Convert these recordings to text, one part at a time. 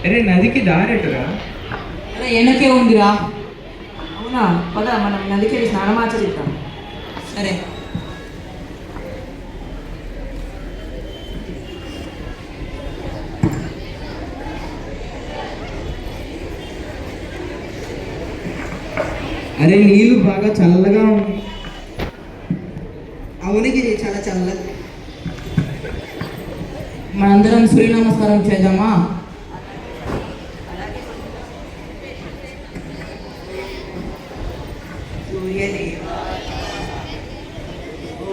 అరే నదికి దారెటురా? అరే వెనకే ఉందిరా. అవునా, పద మనం నదికి వెళ్ళి స్నానమాచరిద్దాం. సరే. అరే నీళ్ళు బాగా చల్లగా ఉంది. అవునికి చాలా చల్లగా. మనందరం సూర్య నమస్కారం చేద్దామా?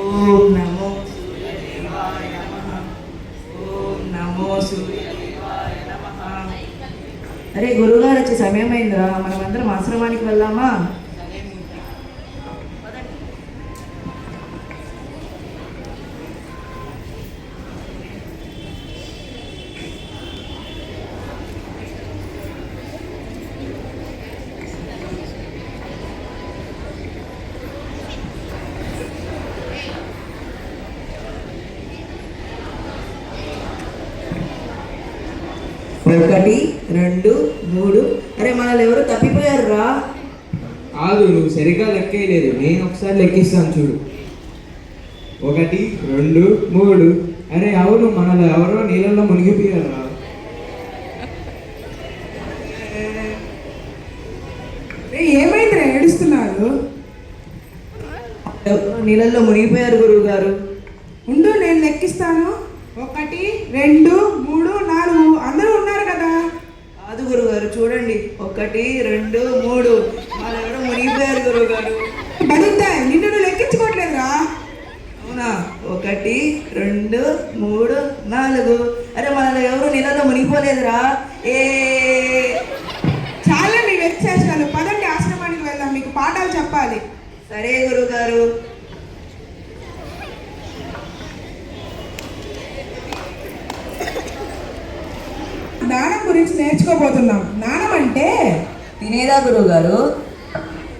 ఓం నమో సూర్యదేవాయ నమః. ఓం నమో సూర్యదేవాయ నమః. అరే గురుగారు వచ్చే సమయం అయిందిరా, మనం అందరం ఆశ్రమానికి వెళ్దామా? ఒకటి, రెండు, మూడు. అరే మనల్ని ఎవరు తప్పిపోయారు రా. కాదు, నువ్వు సరిగ్గా లెక్కేయలేదు. నేను ఒకసారి లెక్కిస్తాను చూడు. 1, 2, 3. అరే అవును, మనలో ఎవరో నీళ్ళల్లో మునిగిపోయారా? ఏమైందిరా ఏడుస్తున్నారు? నీళ్ళల్లో మునిగిపోయారు గురువు గారు. ఉండు, నేను లెక్కిస్తాను. 1, 2, 3, 4. అందరూ ఉన్నారు కదా? కాదు గురువు గారు, చూడండి. 1, 2, 3. వాళ్ళెవరో మునిగిపోయారు గురువు గారు. బదులుతాయి, నిన్ను నువ్వు లెక్కించుకోవట్లేదురా. అవునా? 1, 2, 3, 4. అరే మనలో ఎవరు నీళ్ళలో మునిగిపోలేదురా. ఏ చాలా మీ వ్యత్యాసాలు. పదండి ఆశ్రమానికి వెళ్దాం, మీకు పాఠాలు చెప్పాలి. సరే గురువు గారు. జ్ఞానం గురించి నేర్చుకోబోతున్నాం. జ్ఞానం అంటే తినేదా గురువు గారు?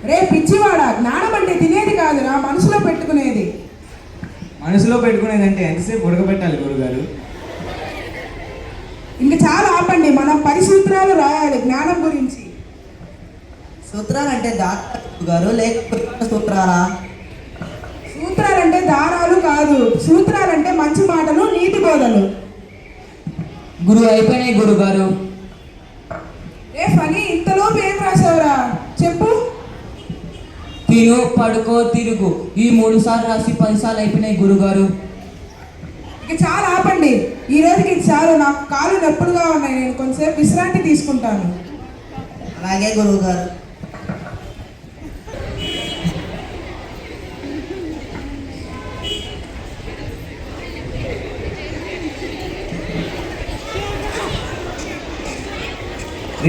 రే పిచ్చివాడా, జ్ఞానం అంటే తినేది కాదురా, మనసులో పెట్టుకునేది. మనసులో పెట్టుకునేదంటే ఎంతసేపు ఉడకబెట్టాలి గురుగారు? ఇంక చాలా ఆపండి, మనం 10 సూత్రాలు రాయాలి జ్ఞానం గురించి. సూత్రాలంటే దాటాలు గారు, లేకపోతే సూత్రాలా? సూత్రాలంటే దారాలు కాదు, సూత్రాలంటే మంచి మాటలు, నీతి బోధలు. గురువు అయిపోయినాయి గురుగారు. ఏ ఫనీ, ఇంతలోపు ఏం రాసావురా చెప్పు. తిను, పడుకో, తిరుగు. ఈ 3 సార్లు రాసి 10 సార్లు అయిపోయినాయి గురుగారు. ఇక చాలా ఆపండి, ఈ రోజుకి ఇది చాలు. నాకు కాళ్ళు నొప్పులుగా ఉన్నాయి, నేను కొంచెంసేపు విశ్రాంతి తీసుకుంటాను. అలాగే గురువు గారు.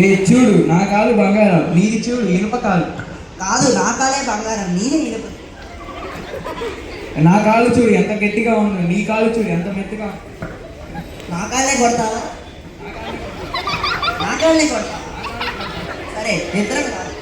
రే చూడు, నా కాలు బంగారం, నీది చూడు ఇనుప కాలు. కాదు, నా కాలే బంగారం, నేనే ఇనుప. నా కాలు చూడు ఎంత గట్టిగా ఉందో, నీ కాలు చూడు ఎంత మెత్తగా. నా కాళ్ళే కొడతావా? నా కాళ్ళే కొడతావా? సరే, ఇద్దరం కాదు.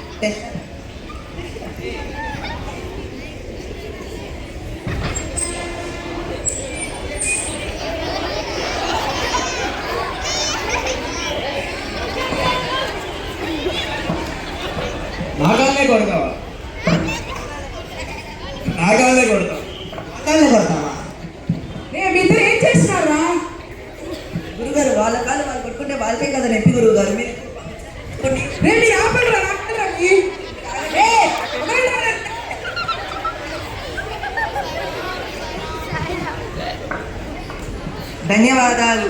నాగాలే కొడతావా? నాగాలే కొడతావా? కాళ్ళే కొడతావా? మీరిద్దరు ఏం చేస్తున్నారా? గురుగారు, వాళ్ళ కాళ్ళు వాళ్ళు కొట్టుకుంటే వాళ్ళకే కదా నొప్పి గురువు గారు. మీరు ఆపండిరా, ధన్యవాదాలు.